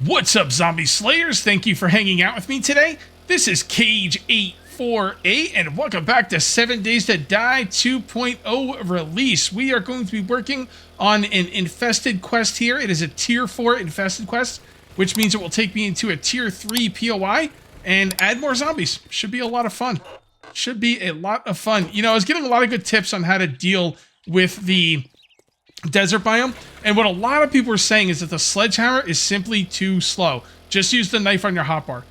What's up, Zombie Slayers? Thank you for hanging out with me today. This is Cage848, and welcome back to 7 Days to Die 2.0 release. We are going to be working on an infested quest here. It is a tier 4 infested quest, which means it will take me into a tier 3 POI and add more zombies. Should be a lot of fun. Should be a lot of fun. You know, I was getting a lot of good tips on how to deal with the desert biome, and what a lot of people are saying is that the sledgehammer is simply too slow. Just use the knife on your hotbar.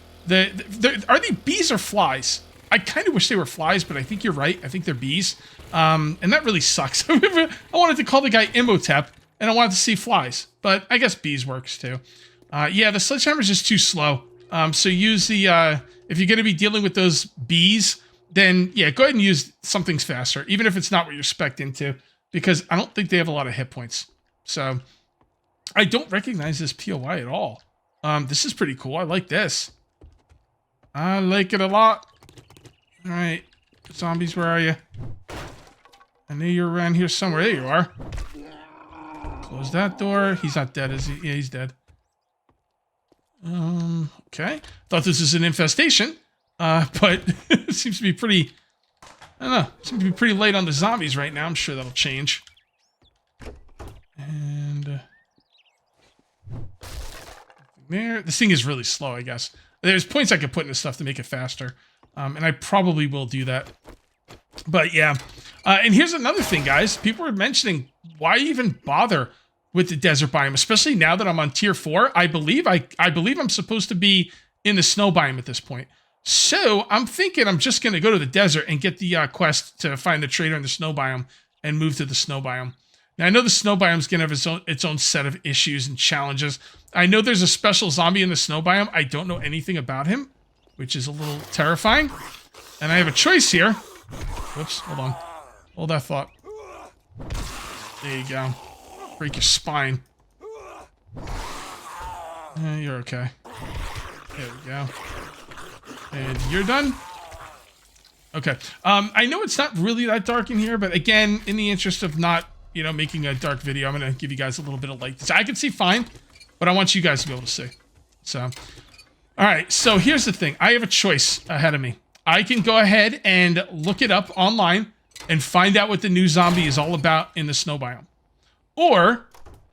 Are they bees or flies? I kind of wish they were flies, but I think you're right. I think they're bees, and that really sucks. I wanted to call the guy Imhotep, and I wanted to see flies, but I guess bees works too. Yeah, the sledgehammer is just too slow. So use the if you're going to be dealing with those bees, then yeah, go ahead and use something's faster, even if it's not what you're spec'd into, because I don't think they have a lot of hit points. So I don't recognize this POI at all. This is pretty cool. I like this. I like it a lot. All right, zombies, where are you? I knew you were around here somewhere. There you are. Close that door. He's not dead, is he? Yeah, he's dead. Okay. Thought this was an infestation, but it seems to be pretty... I don't know. Seems to be pretty late on the zombies right now. I'm sure that'll change. And there. This thing is really slow, I guess. There's points I could put into stuff to make it faster, and I probably will do that. But yeah. And here's another thing, guys. People are mentioning, why even bother with the desert biome, especially now that I'm on tier 4. I believe I'm supposed to be in the snow biome at this point. So I'm thinking I'm just going to go to the desert and get the quest to find the trader in the snow biome and move to the snow biome. Now, I know the snow biome is going to have its own set of issues and challenges. I know there's a special zombie in the snow biome. I don't know anything about him, which is a little terrifying. And I have a choice here. Whoops, hold on. Hold that thought. There you go. Break your spine. You're okay. There we go. And you're done? Okay. I know it's not really that dark in here, but again, in the interest of not, you know, making a dark video, I'm going to give you guys a little bit of light. I can see fine, but I want you guys to be able to see. So, all right. So here's the thing. I have a choice ahead of me. I can go ahead and look it up online and find out what the new zombie is all about in the snow biome. Or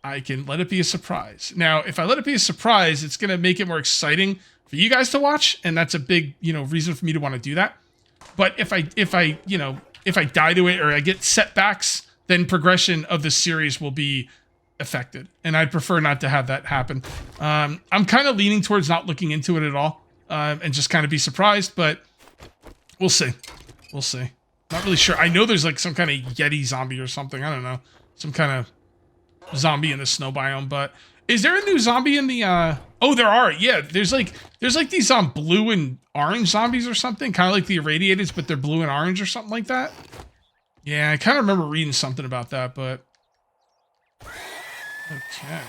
I can let it be a surprise. Now, if I let it be a surprise, it's going to make it more exciting for you guys to watch, and that's a big, you know, reason for me to want to do that. But if I die to it or I get setbacks, then progression of the series will be affected, and I'd prefer not to have that happen. I'm kind of leaning towards not looking into it at all, and just kind of be surprised, but we'll see. We'll see. Not really sure. I know there's like some kind of Yeti zombie or something. I don't know. Some kind of zombie in the snow biome, but is there a new zombie in the oh, there are. Yeah, there's like these blue and orange zombies or something, kind of like the irradiateds, but they're blue and orange or something like that. Yeah, I kind of remember reading something about that, but okay.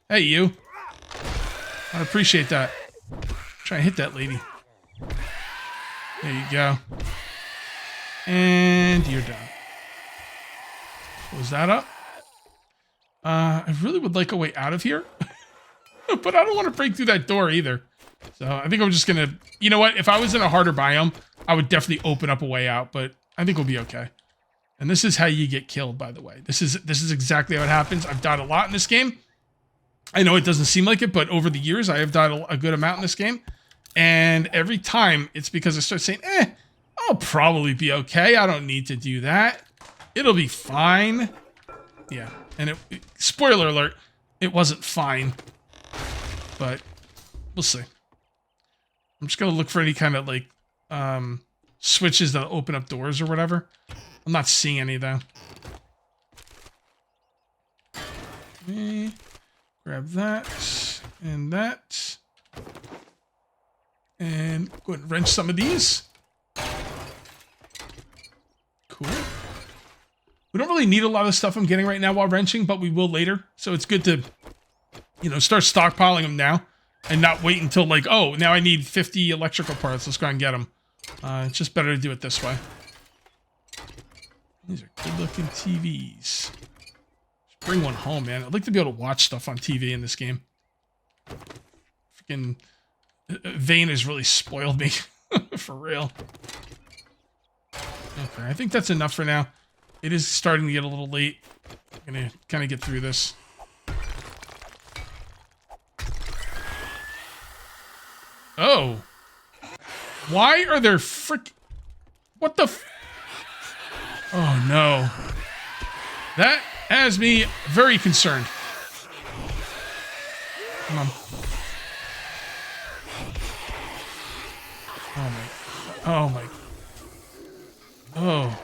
Hey, you. I appreciate that. Try and hit that lady. There you go. And you're done. Close that up. I really would like a way out of here, but I don't want to break through that door either. So I think I'm just going to, you know what? If I was in a harder biome, I would definitely open up a way out, but I think we'll be okay. And this is how you get killed, by the way. This is exactly how it happens. I've died a lot in this game. I know it doesn't seem like it, but over the years, I have died a good amount in this game. And every time, it's because I start saying, I'll probably be okay. I don't need to do that. It'll be fine. Yeah. And spoiler alert, it wasn't fine, but we'll see. I'm just going to look for any kind of like switches that open up doors or whatever. I'm not seeing any though. Okay. Grab that and that. And go ahead and wrench some of these. Cool. We don't really need a lot of stuff I'm getting right now while wrenching, but we will later. So it's good to, you know, start stockpiling them now and not wait until like, oh, now I need 50 electrical parts. Let's go and get them. It's just better to do it this way. These are good looking TVs. bring one home, man. I'd like to be able to watch stuff on TV in this game. Freaking Vane has really spoiled me. For real. Okay, I think that's enough for now. It is starting to get a little late. I'm gonna kind of get through this. Oh. Why are there what the Oh no. That has me very concerned. Come on. Oh my. Oh.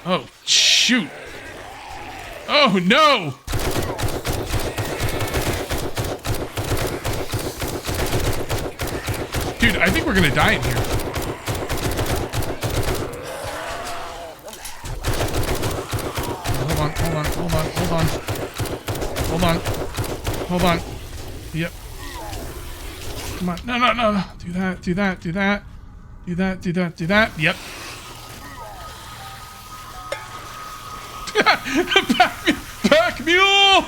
Oh, shoot. Oh no. Dude, I think we're gonna die in here. Hold on. Yep. Come on. No. Do that. Yep. Pack mule!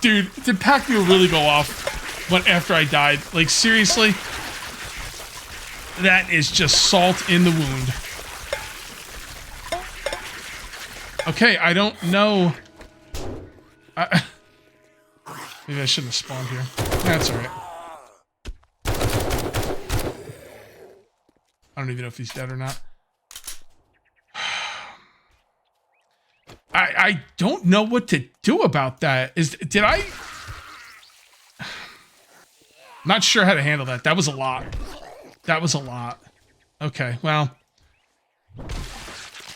Dude, did pack mule really go off after I died? Like, seriously? That is just salt in the wound. Okay, I don't know. Maybe I shouldn't have spawned here. That's alright. I don't even know if he's dead or not. I don't know what to do about that. Did I? Not sure how to handle that. That was a lot. Okay, well.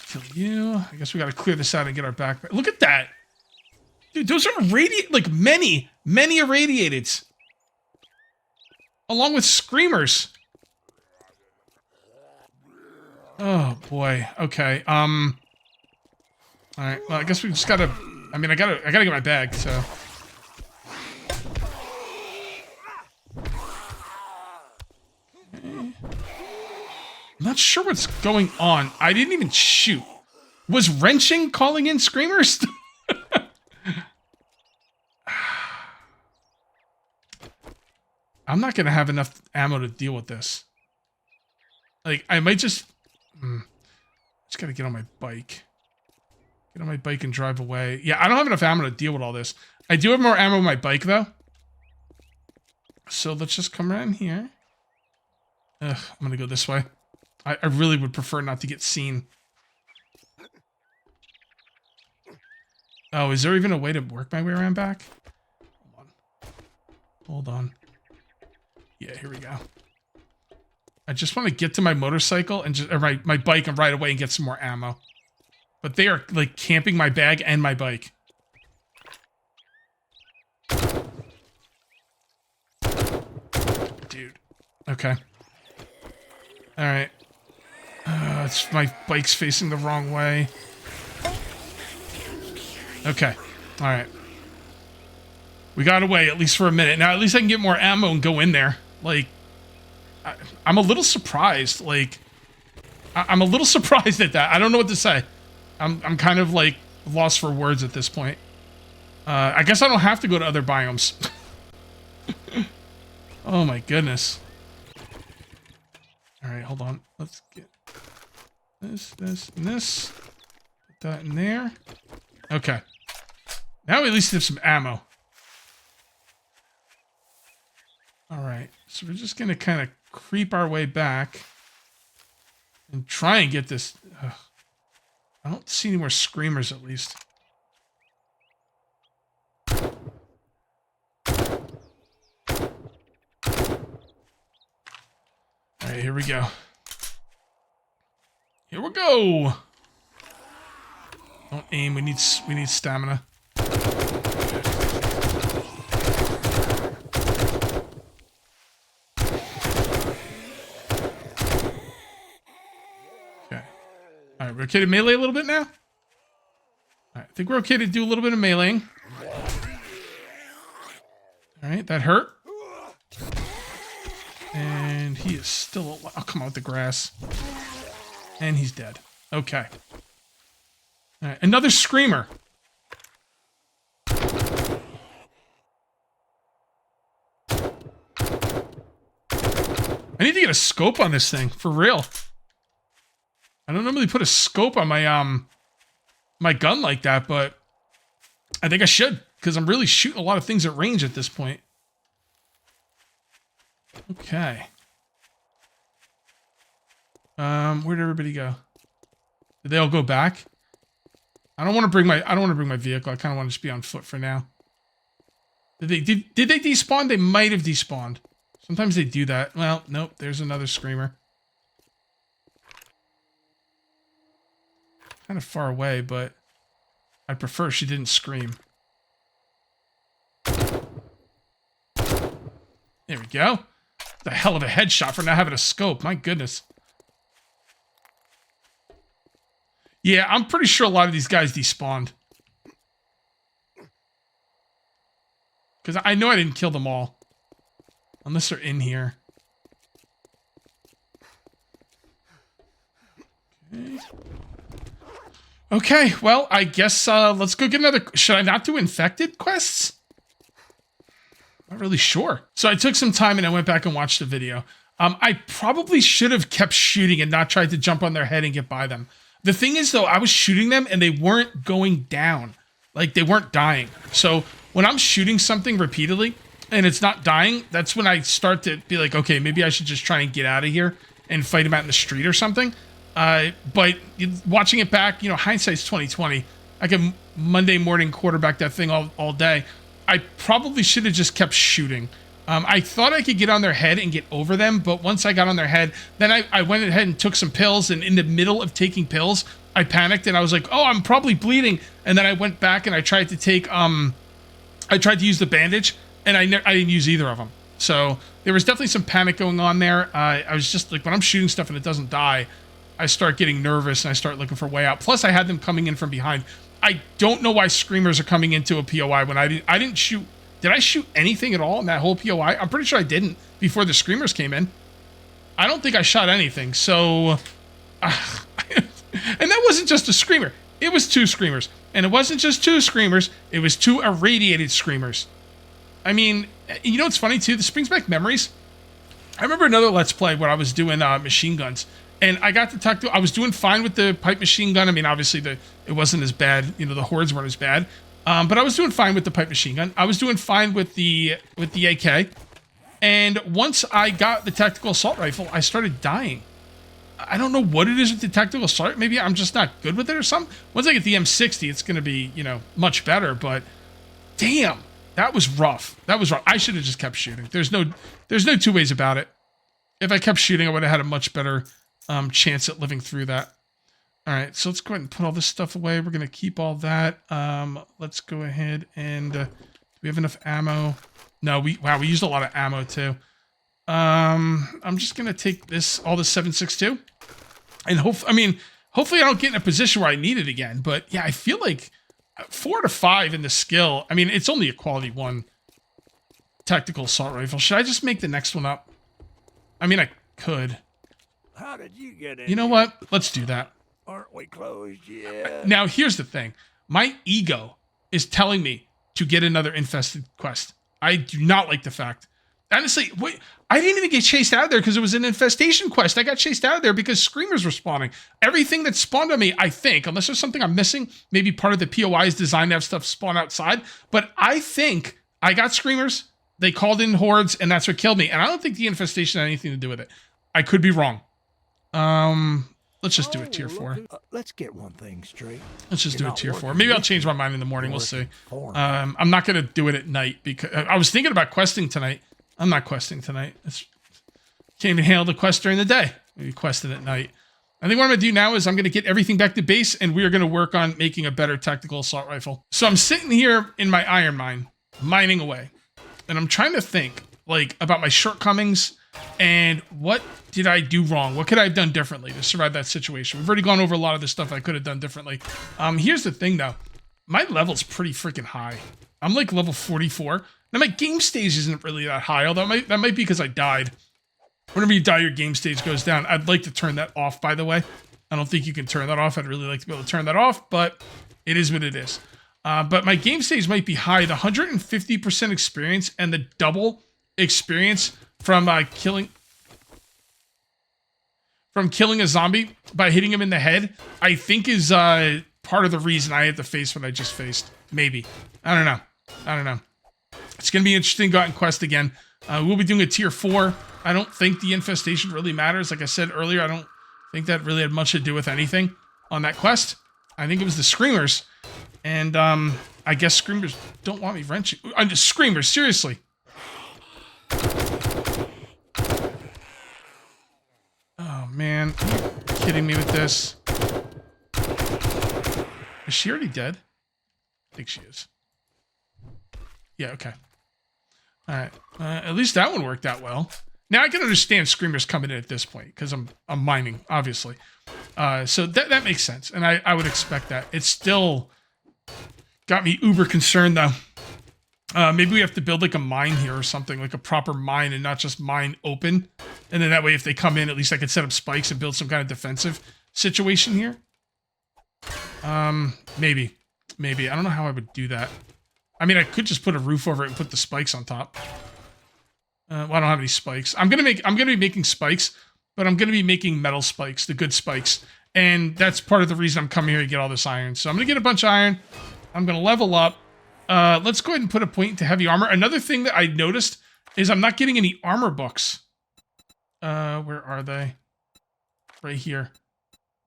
Kill you. I guess we gotta clear this out and get our backpack. Look at that. Dude, those are like many irradiated. Along with screamers. Oh boy. Okay. Alright, well I guess we just gotta I gotta get my bag, so. Okay. I'm not sure what's going on. I didn't even shoot. Was wrenching calling in screamers? I'm not gonna have enough ammo to deal with this. Like, I might just gotta get on my bike. Get on my bike and drive away. Yeah, I don't have enough ammo to deal with all this. I do have more ammo on my bike, though. So let's just come around here. Ugh, I'm gonna go this way. I really would prefer not to get seen. Oh, is there even a way to work my way around back? Hold on. Yeah, here we go. I just want to get to my motorcycle and just, or my bike and ride away and get some more ammo. But they are like camping my bag and my bike. Dude. Okay. All right. My bike's facing the wrong way. Okay. All right. We got away, at least for a minute. Now, at least I can get more ammo and go in there. Like, I'm a little surprised. Like, I'm a little surprised at that. I don't know what to say. I'm kind of, like, lost for words at this point. I guess I don't have to go to other biomes. Oh, my goodness. All right, hold on. Let's get this, and this. Put that in there. Okay. Now we at least have some ammo. All right, so we're just going to kind of creep our way back and try and get this. I don't see any more screamers, at least. All right, here we go. Here we go. Don't aim. We need stamina. All right, we're okay to melee a little bit now? All right, I think we're okay to do a little bit of meleeing. All right, that hurt. And he is still alive. Oh, come on with the grass. And he's dead. Okay. All right, another screamer. scope on this thing, for real. I don't normally put a scope on my my gun like that, but I think I should, because I'm really shooting a lot of things at range at this point. Okay. Where'd everybody go? Did they all go back? I don't want to bring my vehicle. I kind of want to just be on foot for now. Did they despawn? They might have despawned. Sometimes they do that. Well, nope. There's another screamer. Kind of far away, but I prefer she didn't scream. There we go. The hell of a headshot for not having a scope. My goodness. Yeah, I'm pretty sure a lot of these guys despawned. Because I know I didn't kill them all. Unless they're in here. Okay, well, I guess let's go get another... Should I not do infected quests? Not really sure. So I took some time and I went back and watched the video. I probably should have kept shooting and not tried to jump on their head and get by them. The thing is, though, I was shooting them and they weren't going down. Like, they weren't dying. So when I'm shooting something repeatedly and it's not dying, that's when I start to be like, okay, maybe I should just try and get out of here and fight them out in the street or something. But watching it back, you know, hindsight's 20/20. I can Monday morning quarterback that thing all day. I probably should have just kept shooting. I thought I could get on their head and get over them, but once I got on their head, then I went ahead and took some pills, and in the middle of taking pills, I panicked and I was like, oh, I'm probably bleeding. And then I went back and I tried to take, I tried to use the bandage, and I didn't use either of them. So there was definitely some panic going on there. I was just like, when I'm shooting stuff and it doesn't die, I start getting nervous and I start looking for a way out. Plus, I had them coming in from behind. I don't know why screamers are coming into a POI when I didn't shoot. Did I shoot anything at all in that whole POI? I'm pretty sure I didn't before the screamers came in. I don't think I shot anything. So, and that wasn't just a screamer. It was 2 screamers. And it wasn't just 2 screamers. It was 2 irradiated screamers. I mean, you know what's funny too? This brings back memories. I remember another Let's Play where I was doing machine guns. And I got to talk to... I was doing fine with the pipe machine gun. I mean, obviously, it wasn't as bad. You know, the hordes weren't as bad. But I was doing fine with the pipe machine gun. I was doing fine with the AK. And once I got the tactical assault rifle, I started dying. I don't know what it is with the tactical assault. Maybe I'm just not good with it or something. Once I get the M60, it's going to be, you know, much better. But damn, that was rough. That was rough. I should have just kept shooting. There's no 2 ways about it. If I kept shooting, I would have had a much better chance at living through that. All right, so let's go ahead and put all this stuff away. We're going to keep all that. Let's go ahead and... do we have enough ammo? No, we used a lot of ammo, too. I'm just going to take all this 7.62. And hopefully I don't get in a position where I need it again. But, yeah, I feel like 4 to 5 in the skill. I mean, it's only a quality 1 tactical assault rifle. Should I just make the next one up? I mean, I could. How did you get in? You know what? Let's do that. Aren't we closed yet? Now, here's the thing. My ego is telling me to get another infested quest. I do not like the fact. Honestly, wait, I didn't even get chased out of there because it was an infestation quest. I got chased out of there because screamers were spawning. Everything that spawned on me, I think, unless there's something I'm missing, maybe part of the POI is designed to have stuff spawn outside. But I think I got screamers. They called in hordes, and that's what killed me. And I don't think the infestation had anything to do with it. I could be wrong. Let's just do a tier 4. Let's get one thing straight. Let's just do a tier 4. Maybe I'll change my mind in the morning. We'll see. I'm not going to do it at night because I was thinking about questing tonight. I'm not questing tonight. Can't even handle the quest during the day. Maybe questing at night. I think what I'm going to do now is I'm going to get everything back to base, and we are going to work on making a better tactical assault rifle. So I'm sitting here in my iron mine, mining away, and I'm trying to think like about my shortcomings and what did I do wrong? What could I have done differently to survive that situation? We've already gone over a lot of the stuff I could have done differently. Here's the thing though. My level's pretty freaking high. I'm like level 44. Now my game stage isn't really that high, although that might be because I died. Whenever you die, your game stage goes down. I'd like to turn that off, by the way. I don't think you can turn that off. I'd really like to be able to turn that off, but it is what it is. But my game stage might be high. The 150% experience and the double experience from killing... from killing a zombie by hitting him in the head, I think is part of the reason I had to face what I just faced. Maybe. I don't know. It's going to be interesting to go out and quest again. We'll be doing a tier 4. I don't think the infestation really matters. Like I said earlier, I don't think that really had much to do with anything on that quest. I think it was the screamers. And I guess screamers don't want me wrenching. Screamers, seriously. Oh, man. Are you kidding me with this? Is she already dead? I think she is. Yeah, okay. All right. At least that one worked out well. Now I can understand screamers coming in at this point because I'm mining, obviously. So that makes sense, and I would expect that. It's still got me uber concerned though. Maybe we have to build like a mine here or something, like a proper mine, and not just mine open. And then that way, if they come in, at least I can set up spikes and build some kind of defensive situation here. Maybe. I don't know how I would do that. I mean, I could just put a roof over it and put the spikes on top. Well, I don't have any spikes. I'm gonna be making spikes, but I'm gonna be making metal spikes, the good spikes, and that's part of the reason I'm coming here to get all this iron. So I'm gonna get a bunch of iron. I'm gonna level up. Let's go ahead and put a point into heavy armor. Another thing that I noticed is I'm not getting any armor books. Where are they? Right here.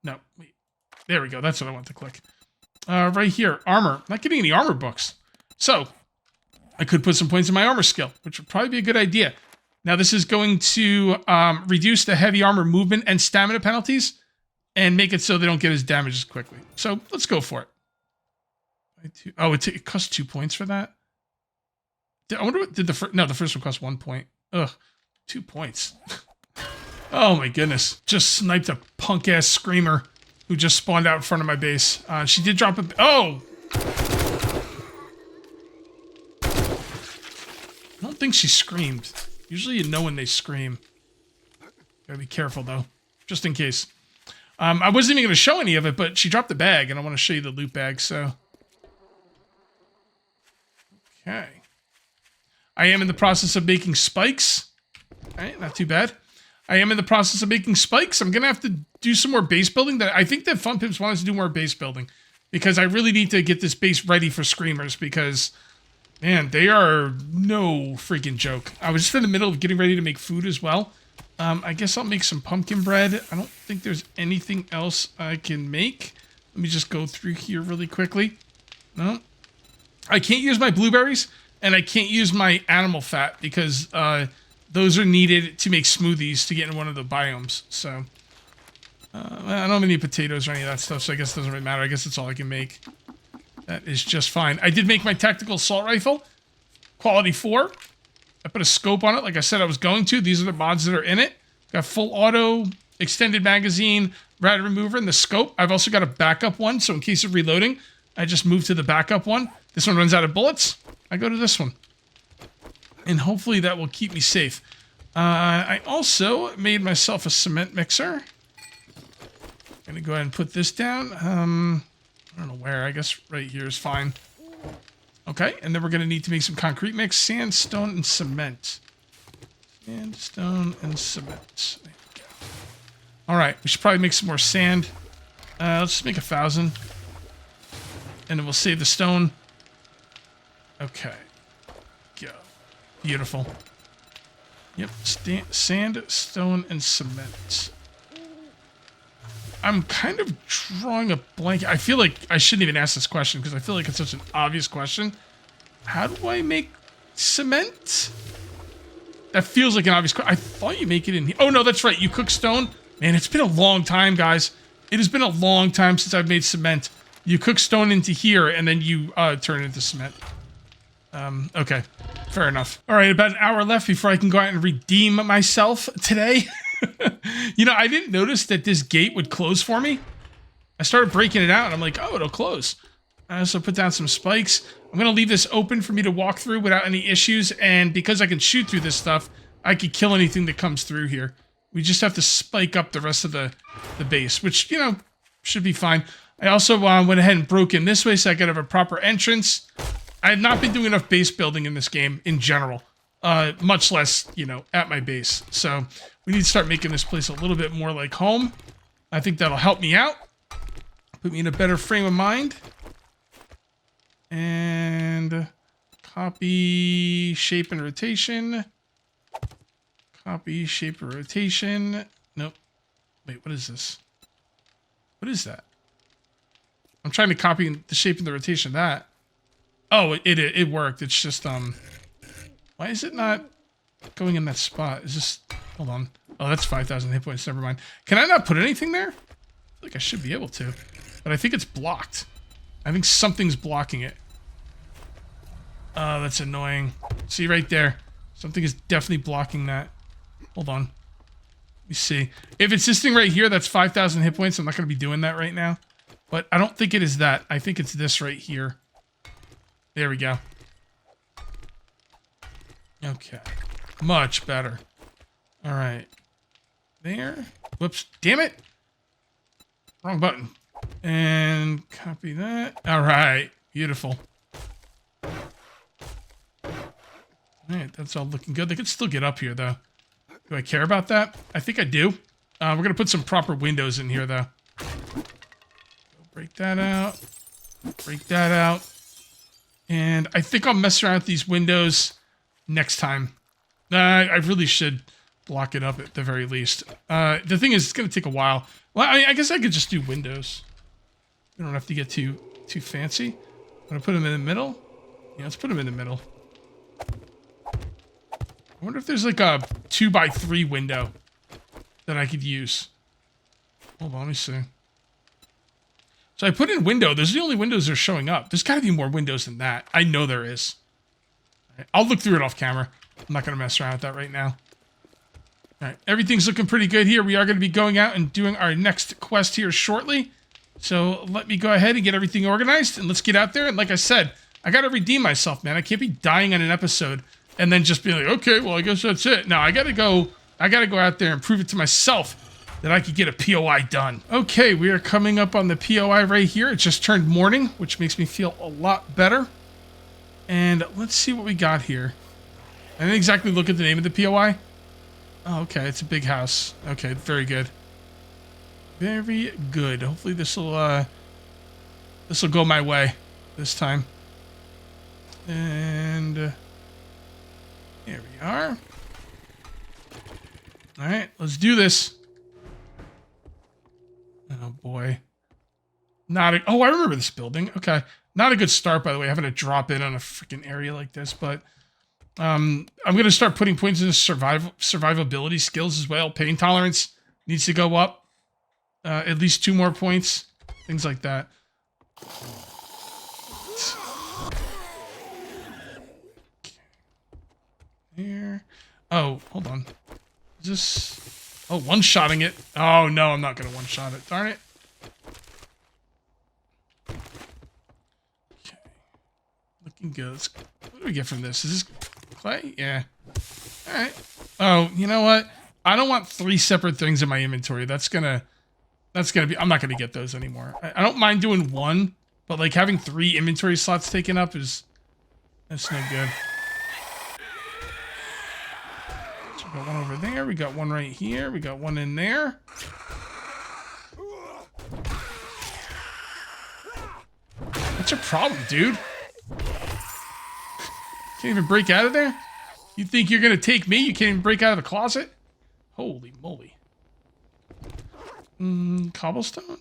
No, wait. There we go. That's what I want to click. Right here, armor. Not getting any armor books. So, I could put some points in my armor skill, which would probably be a good idea. Now, this is going to reduce the heavy armor movement and stamina penalties and make it so they don't get as damaged as quickly. So, let's go for it. Oh, it costs 2 points for that? I wonder what did the first... No, the first one cost 1 point. Ugh, 2 points. Oh my goodness. Just sniped a punk-ass screamer who just spawned out in front of my base. She did drop a... Oh! I don't think she screamed. Usually you know when they scream. Gotta be careful, though. Just in case. I wasn't even going to show any of it, but she dropped the bag, and I want to show you the loot bag, so... Okay. I am in the process of making spikes. Alright, not too bad. I am in the process of making spikes. I'm going to have to do some more base building. I think that Fun Pimps wants to do more base building. Because I really need to get this base ready for screamers, because... Man, they are no freaking joke. I was just in the middle of getting ready to make food as well. I guess I'll make some pumpkin bread. I don't think there's anything else I can make. Let me just go through here really quickly. No. I can't use my blueberries, and I can't use my animal fat because those are needed to make smoothies to get in one of the biomes. So, I don't have any potatoes or any of that stuff, so I guess it doesn't really matter. I guess that's all I can make. That is just fine. I did make my tactical assault rifle, quality 4. I put a scope on it, like I said I was going to. These are the mods that are in it. Got full auto, extended magazine, rad remover, and the scope. I've also got a backup one, so in case of reloading, I just move to the backup one. This one runs out of bullets. I go to this one. And hopefully that will keep me safe. I also made myself a cement mixer. I'm gonna go ahead and put this down. I don't know where. I guess right here is fine. Okay, and then we're going to need to make some concrete mix. Sandstone and cement. Sandstone and cement. There we go. Alright, we should probably make some more sand. Let's just make 1,000. And then we'll save the stone. Okay. Go. Beautiful. Yep, sand, stone, and cement. I'm kind of drawing a blank. I feel like I shouldn't even ask this question because I feel like it's such an obvious question. How do I make cement? That feels like an obvious question. I thought you make it in here. Oh, no, that's right. You cook stone. Man, it's been a long time, guys. It has been a long time since I've made cement. You cook stone into here, and then you turn it into cement. Okay. Fair enough. All right, about an hour left before I can go out and redeem myself today. You know, I didn't notice that this gate would close for me. I started breaking it out, and I'm like, oh, it'll close. I also put down some spikes. I'm going to leave this open for me to walk through without any issues, and because I can shoot through this stuff, I could kill anything that comes through here. We just have to spike up the rest of the base, which, you know, should be fine. I also went ahead and broke in this way so I could have a proper entrance. I have not been doing enough base building in this game in general. Much less, you know, at my base. So We need to start making this place a little bit more like home. I think that'll help me out. Put me in a better frame of mind. And copy shape and rotation. Copy shape and rotation. Nope. Wait, what is this? What is that? I'm trying to copy the shape and the rotation of that. Oh, it worked. It's just, why is it not going in that spot? Is this, hold on. Oh, that's 5,000 hit points. Never mind. Can I not put anything there? I feel like I should be able to. But I think it's blocked. I think something's blocking it. Oh, that's annoying. See right there. Something is definitely blocking that. Hold on. Let me see. If it's this thing right here, that's 5,000 hit points. I'm not going to be doing that right now. But I don't think it is that. I think it's this right here. There we go. Okay. Much better. All right. There. Whoops. Damn it. Wrong button. And copy that. All right. Beautiful. All right. That's all looking good. They could still get up here, though. Do I care about that? I think I do. We're going to put some proper windows in here, though. Break that out. Break that out. And I think I'll mess around with these windows next time. I really should block it up at the very least. The thing is, it's going to take a while. Well, I guess I could just do windows. We don't have to get too fancy. I'm going to put them in the middle. Yeah, let's put them in the middle. I wonder if there's like a 2x3 window that I could use. Hold on, let me see. So I put in window. Those are the only windows that are showing up. There's got to be more windows than that. I know there is. All right, I'll look through it off camera. I'm not going to mess around with that right now. All right, everything's looking pretty good here. We are going to be going out and doing our next quest here shortly. So let me go ahead and get everything organized, and let's get out there. And like I said, I got to redeem myself, man. I can't be dying on an episode and then just be like, okay, well, I guess that's it. No, I got to go out there and prove it to myself that I could get a POI done. Okay, we are coming up on the POI right here. It just turned morning, which makes me feel a lot better. And let's see what we got here. I didn't exactly look at the name of the POI. Oh, okay, it's a big house. Okay, very good. Very good. Hopefully this will go my way this time. And here we are. All right, let's do this. Oh boy. Oh, I remember this building. Okay. Not a good start, by the way, having to drop in on a freaking area like this, but I'm going to start putting points into survivability skills as well. Pain tolerance needs to go up. At least 2 more points. Things like that. Here. Oh, hold on. Is this... Oh, one-shotting it. Oh, no, I'm not going to one-shot it. Darn it. Okay. Looking good. What do we get from this? Is this clay? Yeah. All right. Oh, you know what? I don't want 3 separate things in my inventory. That's gonna be... I'm not going to get those anymore. I don't mind doing 1, but, like, having 3 inventory slots taken up is... That's no good. We got one over there. We got one right here. We got one in there. What's your problem, dude? Can't even break out of there? You think you're gonna take me? You can't even break out of the closet? Holy moly. Cobblestone?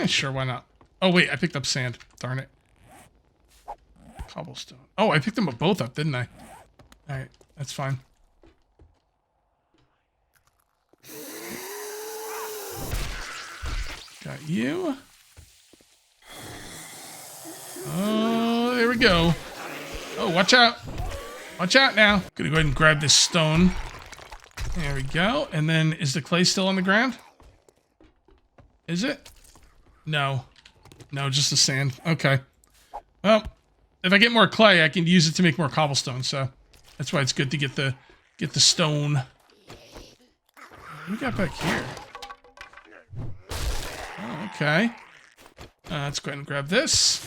Sure, why not? Oh, wait, I picked up sand. Darn it. Cobblestone. Oh, I picked them both up, didn't I? Alright, that's fine. Got you. Oh, there we go. Oh, watch out. Watch out now. Gonna go ahead and grab this stone. There we go. And then, is the clay still on the ground? Is it? No. No, just the sand. Okay. Well, if I get more clay, I can use it to make more cobblestone, so that's why it's good to get the stone. What do we got back here? Oh, okay. Let's go ahead and grab this.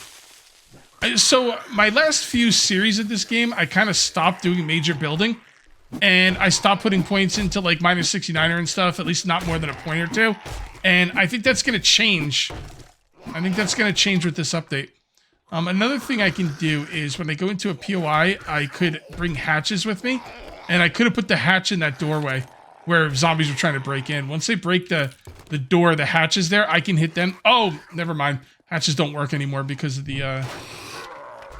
So, my last few series of this game, I kind of stopped doing major building. and I stopped putting points into like minus 69er and stuff, at least not more than a point or two. And I think that's going to change. I think that's going to change with this update. Another thing I can do is when I go into a POI, I could bring hatches with me, and I could have put the hatch in that doorway where zombies were trying to break in. Once they break the door, the hatch is there, I can hit them. Oh, never mind. Hatches don't work anymore because of the,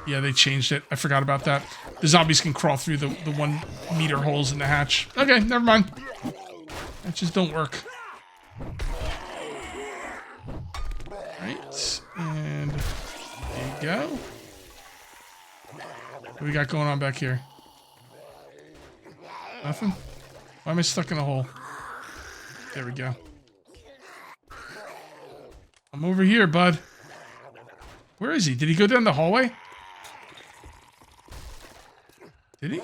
yeah, they changed it. I forgot about that. The zombies can crawl through the 1 meter holes in the hatch. Okay, never mind. Hatches don't work. Right, and there you go. What do we got going on back here? Nothing? Why am I stuck in a hole? There we go. I'm over here, bud. Where is he? Did he go down the hallway? Did he?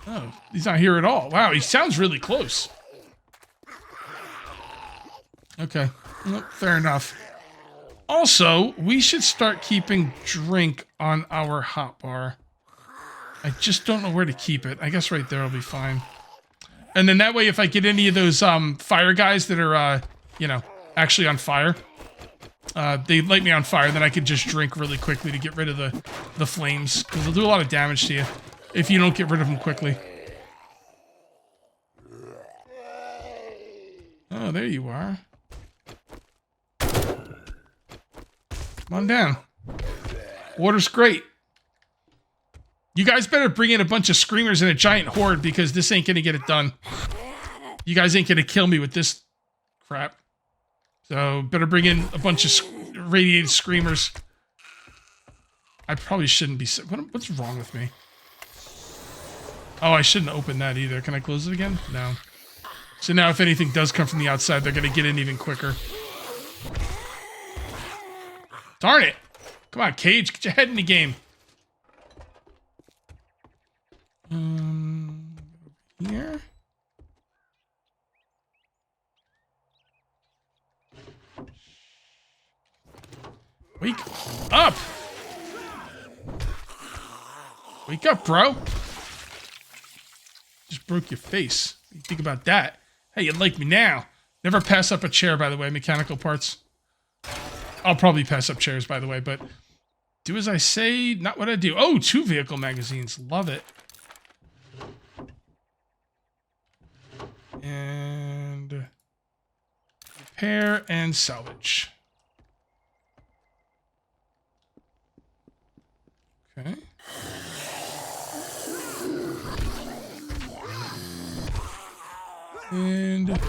Oh, he's not here at all. Wow, he sounds really close. Okay, well, fair enough. Also, we should start keeping drink on our hotbar. I just don't know where to keep it. I guess right there will be fine. And then that way, if I get any of those fire guys that are, you know, actually on fire, they light me on fire, then I could just drink really quickly to get rid of the flames. Because they'll do a lot of damage to you if you don't get rid of them quickly. Oh, there you are. Come on down. Water's great. You guys better bring in a bunch of screamers and a giant horde because this ain't gonna get it done. You guys ain't gonna kill me with this crap. So better bring in a bunch of radiated screamers. I probably shouldn't be. What's wrong with me? Oh, I shouldn't open that either. Can I close it again? No. So now if anything does come from the outside, they're gonna get in even quicker. Darn it! Come on, Cage, get your head in the game. Here. Wake up! Wake up, bro! Just broke your face. What do you think about that? Hey, you like me now. Never pass up a chair, by the way, mechanical parts. I'll probably pass up chairs, by the way, but do as I say, not what I do. Oh, 2 vehicle magazines. Love it. And repair and salvage. Okay. And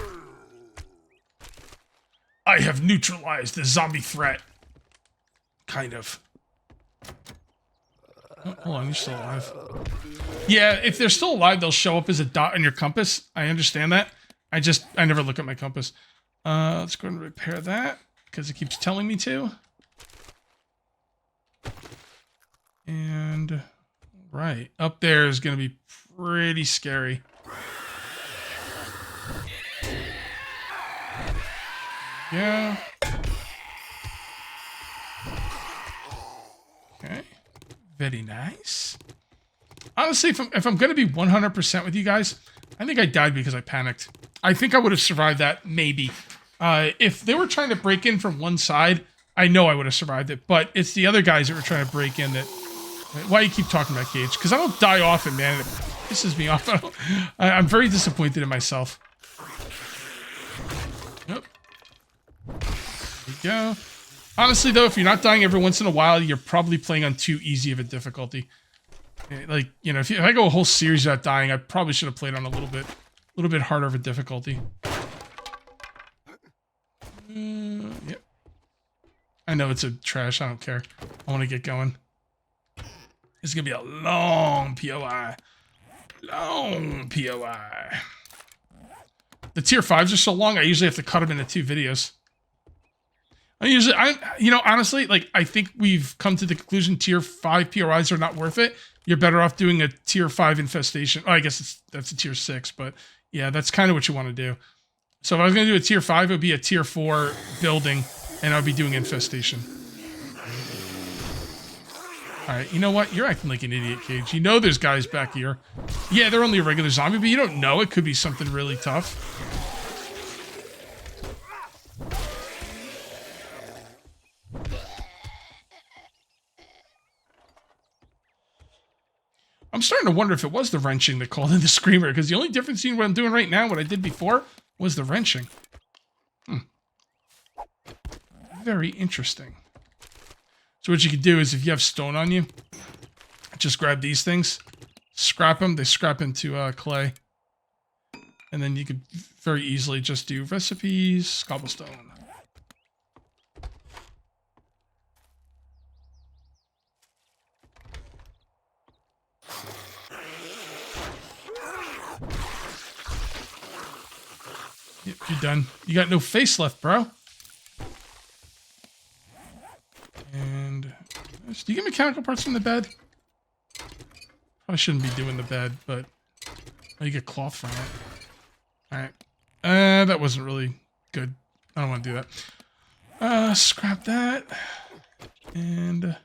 I have neutralized the zombie threat. Kind of. Oh, hold on, you're still alive. Yeah, if they're still alive, they'll show up as a dot on your compass. I understand that. I never look at my compass. Let's go and repair that because it keeps telling me to. And right up there is going to be pretty scary. Yeah. Okay. Very nice. Honestly, if I'm going to be 100% with you guys, I think I died because I panicked. I think I would have survived that, maybe. If they were trying to break in from one side, I know I would have survived it. But it's the other guys that were trying to break in that... Why you keep talking about Cage? Because I don't die often, man. It pisses me off. I'm very disappointed in myself. Yep. There you go. Honestly, though, if you're not dying every once in a while, you're probably playing on too easy of a difficulty. Like, you know, if I go a whole series without dying, I probably should have played on a little bit harder of a difficulty. Yep. I know it's a trash. I don't care. I want to get going. It's going to be a long POI. Long POI. The tier 5s are so long, I usually have to cut them into 2 videos. You know, honestly, like, I think we've come to the conclusion tier 5 POIs are not worth it. You're better off doing a tier 5 infestation. Oh, I guess that's a tier 6, but yeah, that's kind of what you want to do. So if I was going to do a tier 5, it would be a tier 4 building, and I would be doing infestation. All right, you know what? You're acting like an idiot, Cage. You know there's guys back here. Yeah, they're only a regular zombie, but you don't know. It could be something really tough. I'm starting to wonder if it was the wrenching that called in the screamer, because the only difference between what I'm doing right now, what I did before, was the wrenching. Very interesting. So what you could do is, if you have stone on you, just grab these things, scrap them. They scrap into clay. And then you could very easily just do recipes, cobblestone. Yep, you're done. You got no face left, bro. And do you get mechanical parts from the bed? I shouldn't be doing the bed, but you get cloth from it. All right. That wasn't really good. I don't want to do that. Scrap that. And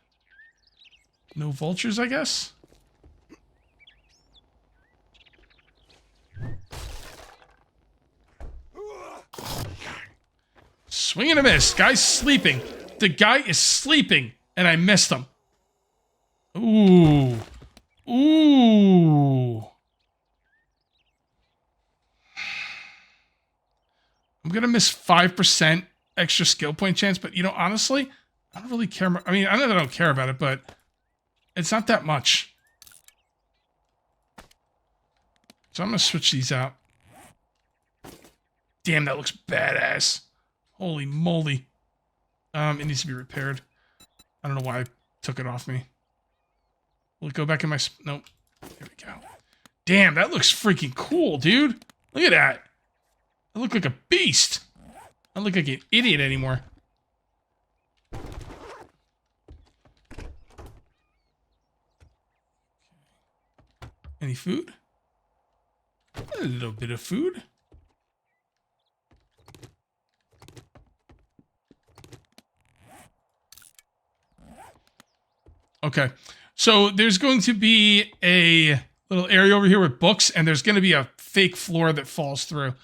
no vultures, I guess. Swing and a miss. Guy's sleeping. The guy is sleeping, and I missed him. Ooh. Ooh. I'm going to miss 5% extra skill point chance, but, you know, honestly, I don't really care. I mean, I know that I don't care about it, but it's not that much. So I'm going to switch these out. Damn, that looks badass. Holy moly. It needs to be repaired. I don't know why I took it off me. Will it go back in my... Nope. There we go. Damn, that looks freaking cool, dude. Look at that. I look like a beast. I don't look like an idiot anymore. Any food? A little bit of food. Okay, so there's going to be a little area over here with books, and there's going to be a fake floor that falls through.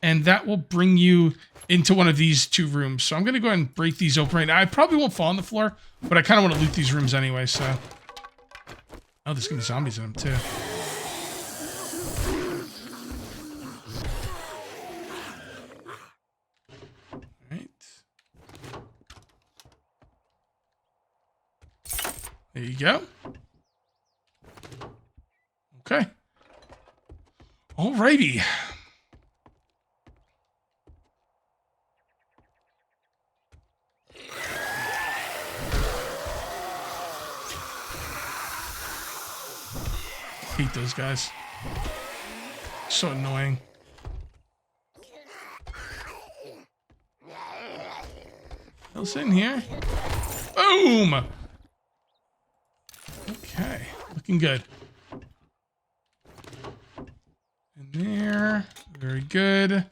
And that will bring you into one of these two rooms. So I'm going to go ahead and break these open right now. I probably won't fall on the floor, but I kind of want to loot these rooms anyway, so... Oh, there's going to be zombies in them, too. There you go. Okay. Alrighty. Hate those guys. So annoying. Else in here? Boom! Okay, looking good. In there, very good.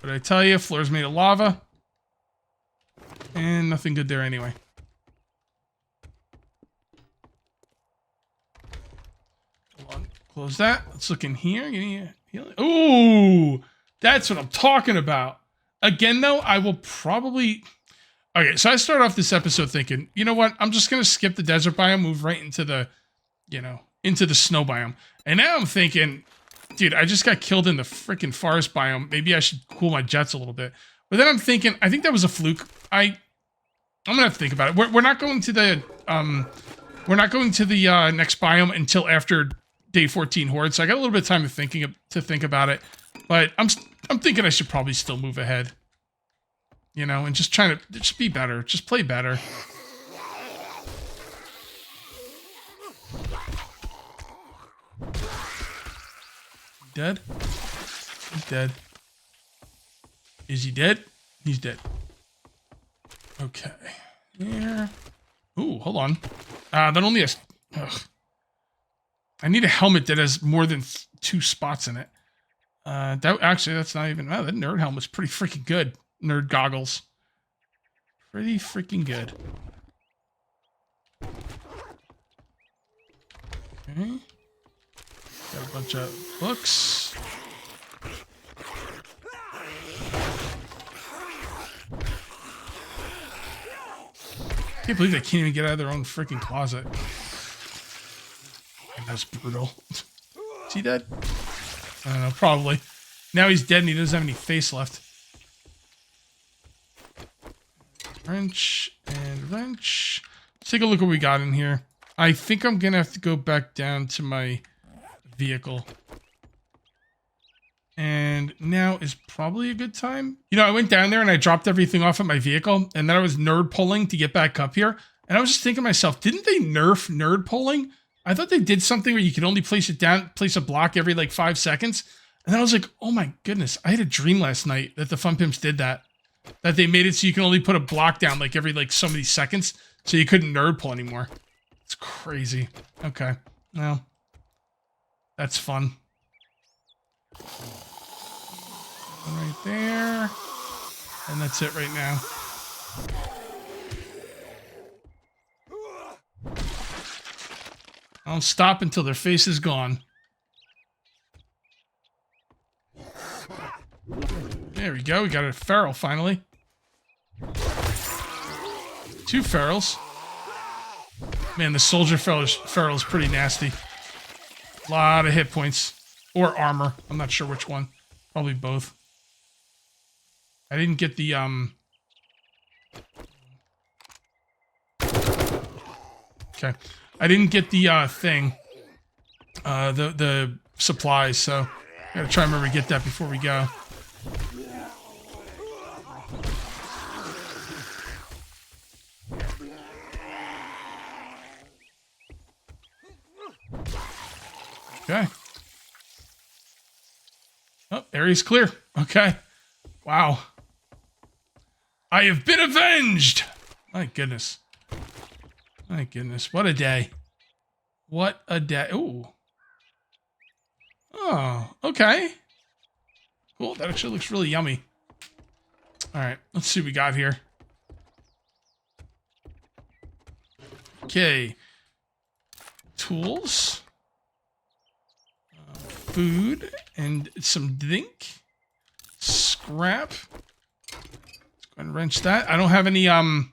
But I tell you, floor's made of lava. And nothing good there anyway. Hold on, close that. Let's look in here. Ooh, that's what I'm talking about. Again, though, I will probably... Okay, so I start off this episode thinking, you know what? I'm just going to skip the desert biome, move right into the, into the snow biome. And now I'm thinking, dude, I just got killed in the freaking forest biome. Maybe I should cool my jets a little bit. But then I'm thinking, I think that was a fluke. I'm going to have to think about it. We're not going to the, next biome until after day 14 Horde. So I got a little bit of time to think about it. But I'm thinking I should probably still move ahead. And just trying to just be better. Just play better. Dead? He's dead. Is he dead? He's dead. Okay. Here. Ooh, hold on. That only has... Ugh. I need a helmet that has more than 2 spots in it. That's not even... Oh, that nerd helmet's pretty freaking good. Nerd goggles. Pretty freaking good. Okay. Got a bunch of books. Can't believe they can't even get out of their own freaking closet. That's brutal. Is he dead? I don't know, probably. Now he's dead and he doesn't have any face left. Wrench and wrench. Let's take a look what we got in here. I think I'm gonna have to go back down to my vehicle. And now is probably a good time. You know, I went down there and I dropped everything off at my vehicle, and then I was nerd pulling to get back up here. And I was just thinking to myself, didn't they nerf nerd pulling? I thought they did something where you could only place a block every like 5 seconds. And then I was like, oh my goodness, I had a dream last night that the Fun Pimps did that. That they made it so you can only put a block down like every like so many seconds, so you couldn't nerd pull anymore. It's crazy. Okay, well, that's fun. Right there. And that's it right now. I don't stop until their face is gone. There we go. We got a feral finally. 2 ferals. Man, the soldier feral is pretty nasty. A lot of hit points. Or armor. I'm not sure which one. Probably both. I didn't get the, Okay. I didn't get the, thing. The supplies, so I gotta try and remember to get that before we go. Okay. Oh, area's clear. Okay. Wow. I have been avenged! My goodness. My goodness. What a day. What a day. Ooh. Oh, okay. Cool. That actually looks really yummy. Alright, let's see what we got here. Okay. Tools. Food and some zinc. Scrap. Let's go ahead and wrench that. I don't have any, I don't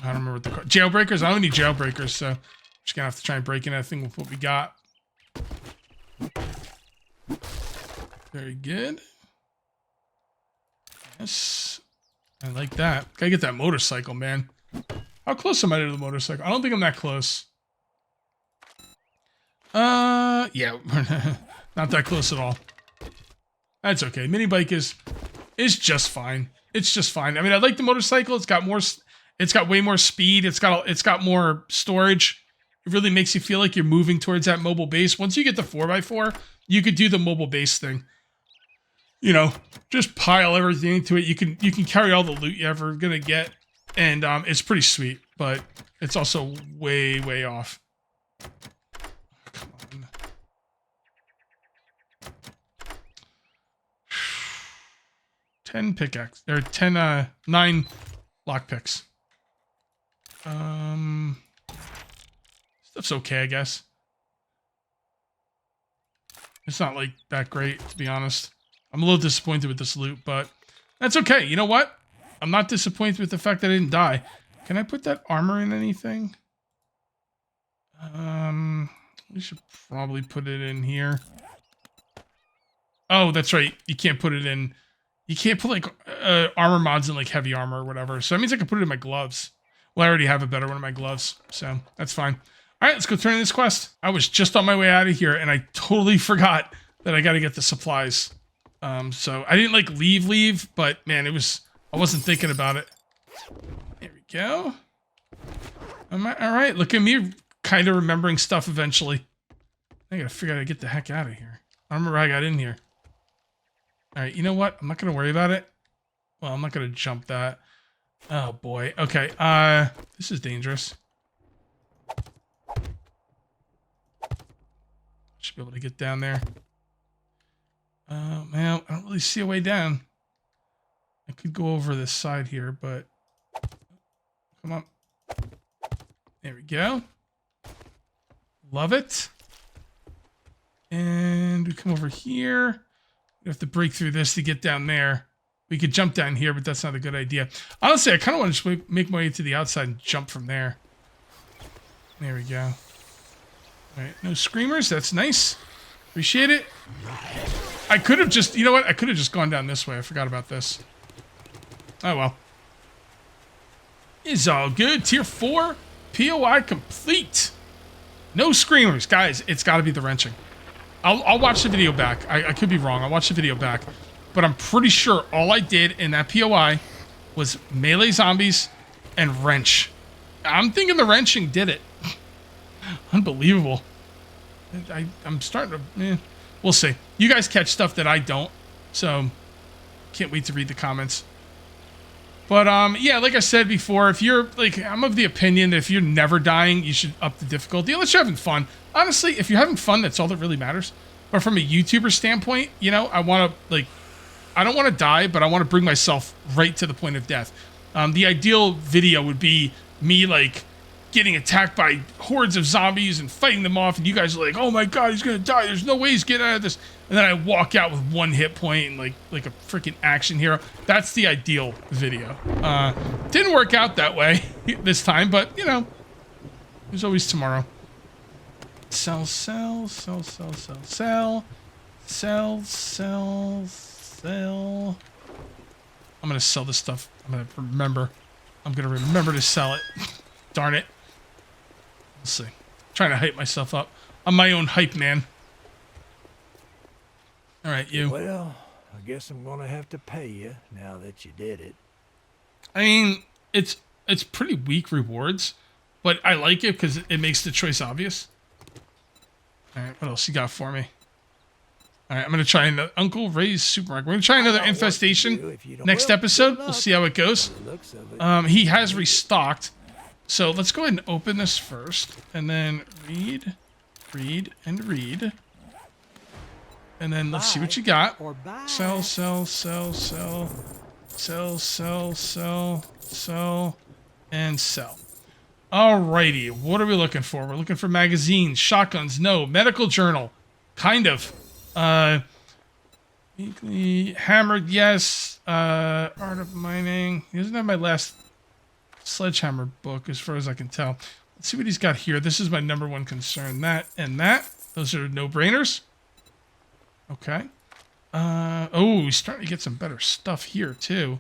remember what the jailbreakers. I don't have any jailbreakers, so I'm just gonna have to try and break in that thing with what we got. Very good. Yes. I like that. Gotta get that motorcycle, man. How close am I to the motorcycle? I don't think I'm that close. Yeah. Not that close at all. That's okay. Mini bike is just fine. It's just fine. I mean, I like the motorcycle. It's got way more speed. It's got more storage. It really makes you feel like you're moving towards that mobile base. Once you get the 4x4, you could do the mobile base thing. You know, just pile everything into it. You can carry all the loot you're ever gonna get, and it's pretty sweet. But it's also way off. Come on. 10 pickaxe or 9 lockpicks. Stuff's okay, I guess. It's not like that great, to be honest. I'm a little disappointed with this loot, but that's okay. You know what? I'm not disappointed with the fact that I didn't die. Can I put that armor in anything? We should probably put it in here. Oh, that's right. You can't put it in. You can't put like armor mods in like heavy armor or whatever. So that means I can put it in my gloves. Well, I already have a better one in my gloves, so that's fine. All right, let's go turn in this quest. I was just on my way out of here, and I totally forgot that I got to get the supplies. So I didn't like leave, but man, I wasn't thinking about it. There we go. All right, look at me kind of remembering stuff eventually. I gotta figure out how to get the heck out of here. I don't remember how I got in here. All right, you know what? I'm not gonna worry about it. Well, I'm not gonna jump that. Oh boy. Okay. This is dangerous. Should be able to get down there. Man, I don't really see a way down. I could go over this side here, but come on. There we go. Love it. And we come over here. We have to break through this to get down there. We could jump down here, but that's not a good idea. Honestly, I kind of want to just make my way to the outside and jump from there. There we go. All right, no screamers. That's nice. Appreciate it. I could have just, you know what? I could have just gone down this way. I forgot about this. Oh, well. It's all good. Tier 4, POI complete. No screamers. Guys, it's got to be the wrenching. I'll watch the video back. I could be wrong. I'll watch the video back. But I'm pretty sure all I did in that POI was melee zombies and wrench. I'm thinking the wrenching did it. Unbelievable. I'm starting to... we'll see. You guys catch stuff that I don't. So, can't wait to read the comments. But, yeah, like I said before, if you're... Like, I'm of the opinion that if you're never dying, you should up the difficulty. Unless you're having fun. Honestly, if you're having fun, that's all that really matters. But from a YouTuber standpoint, you know, I want to, like... I don't want to die, but I want to bring myself right to the point of death. The ideal video would be me, like, getting attacked by hordes of zombies and fighting them off, and you guys are like, oh my god, he's going to die. There's no way he's getting out of this. And then I walk out with 1 hit point and, like a freaking action hero. That's the ideal video. Didn't work out that way this time, but, you know, there's always tomorrow. Sell, sell, sell, sell, sell, sell. Sell, sell, sell. I'm gonna sell this stuff. I'm gonna remember to sell it. Darn it. Let's see. Trying to hype myself up. I'm my own hype man. All right, you. Well, I guess I'm gonna have to pay you now that you did it. I mean, it's pretty weak rewards, but I like it because it makes the choice obvious. All right, what else you got for me? All right, I'm going to try another Uncle Ray's Supermarket. We're going to try another infestation next episode. We'll see how it goes. He has restocked. So let's go ahead and open this first. And then read, and read. And then let's see what you got. Sell, sell, sell, sell. Sell, sell, sell, sell, and sell. Alrighty, what are we looking for? We're looking for magazines, shotguns, no. Medical journal, kind of. Weekly, hammered, yes. Art of mining. He doesn't have my last sledgehammer book as far as I can tell. Let's see what he's got here. This is my number one concern. That and that. Those are no-brainers. Okay. Oh, he's starting to get some better stuff here, too.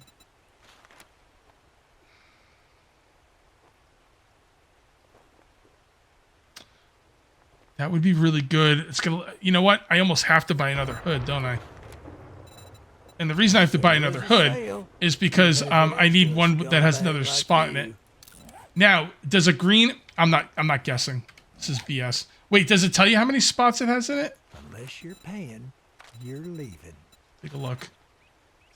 That would be really good. It's gonna, you know what? I almost have to buy another hood, don't I? And the reason I have to buy another hood is because I need one that has another spot in it. Now, does a green? I'm not guessing. This is BS. Wait, does it tell you how many spots it has in it? Unless you're paying, you're leaving. Take a look.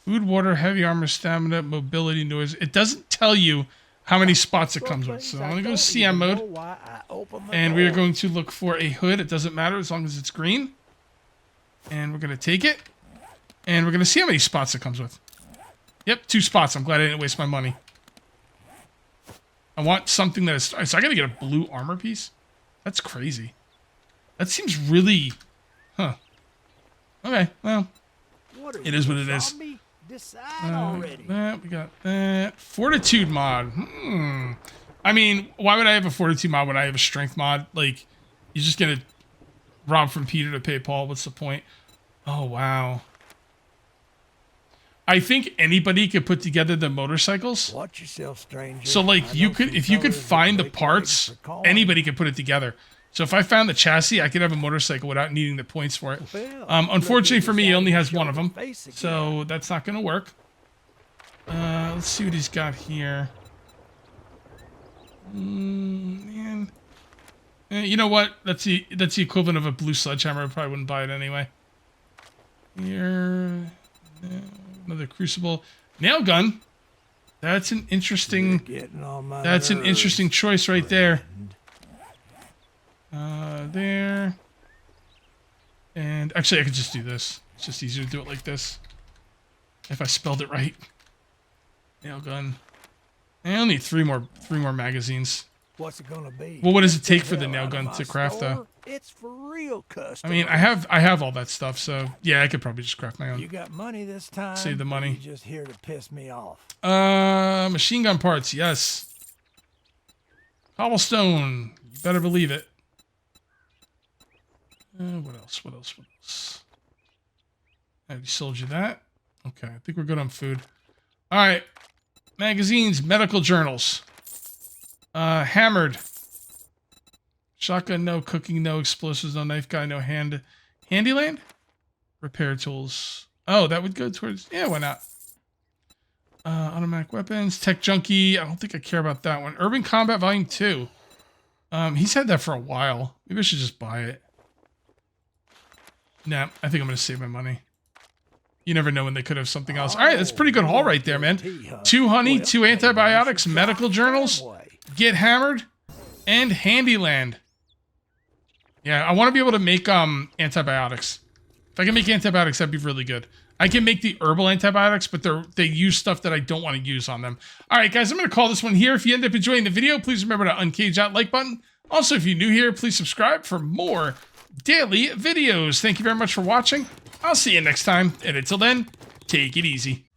Food, water, heavy armor, stamina, mobility, noise. It doesn't tell you how many spots it comes with. So I'm going to go CM mode. And we are going to look for a hood. It doesn't matter as long as it's green. And we're going to take it. And we're going to see how many spots it comes with. Yep, 2 spots. I'm glad I didn't waste my money. I want something that is... So I got to get a blue armor piece? That's crazy. That seems really... Huh. Okay, well... It is what it is. That, we got that. Fortitude mod. I mean, why would I have a fortitude mod when I have a strength mod? Like, you're just going to rob from Peter to pay Paul. What's the point? Oh, wow. I think anybody could put together the motorcycles. Watch yourself, stranger. So, like, you could, if you could find the parts, anybody could put it together. So if I found the chassis, I could have a motorcycle without needing the points for it. Unfortunately for me, he only has one of them. So that's not going to work. Let's see what he's got here. Man. You know what? That's the equivalent of a blue sledgehammer. I probably wouldn't buy it anyway. Here. Another crucible. Nail gun. That's an interesting... That's an interesting choice right there. There. And actually I could just do this. It's just easier to do it like this. If I spelled it right. Nail gun. I only need three more magazines. What's it gonna be? Well, what does it Get take for the hell nail out of gun my to craft, though? store. It's for real I customers. mean, I have all that stuff, so yeah, I could probably just craft my own. You got money this time? Save the or money. You just here to piss me off? Machine gun parts, yes. Cobblestone, you better believe it. What else? What else? What else? I already sold you that. Okay, I think we're good on food. All right, magazines, medical journals. Hammered. Shotgun, no. Cooking, no. Explosives, no. Knife guy, no. Handyland? Repair tools. Oh, that would go towards... Yeah, why not? Automatic weapons. Tech junkie. I don't think I care about that one. Urban Combat Volume 2. He's had that for a while. Maybe I should just buy it. Nah, I think I'm going to save my money. You never know when they could have something else. All right, that's a pretty good haul right there, man. 2 honey, 2 antibiotics, medical journals, get hammered, and Handyland. Yeah, I want to be able to make antibiotics. If I can make antibiotics, that'd be really good. I can make the herbal antibiotics, but they use stuff that I don't want to use on them. All right, guys, I'm going to call this one here. If you end up enjoying the video, please remember to uncage that like button. Also, if you're new here, please subscribe for more daily videos. Thank you very much for watching. I'll see you next time. And until then, take it easy.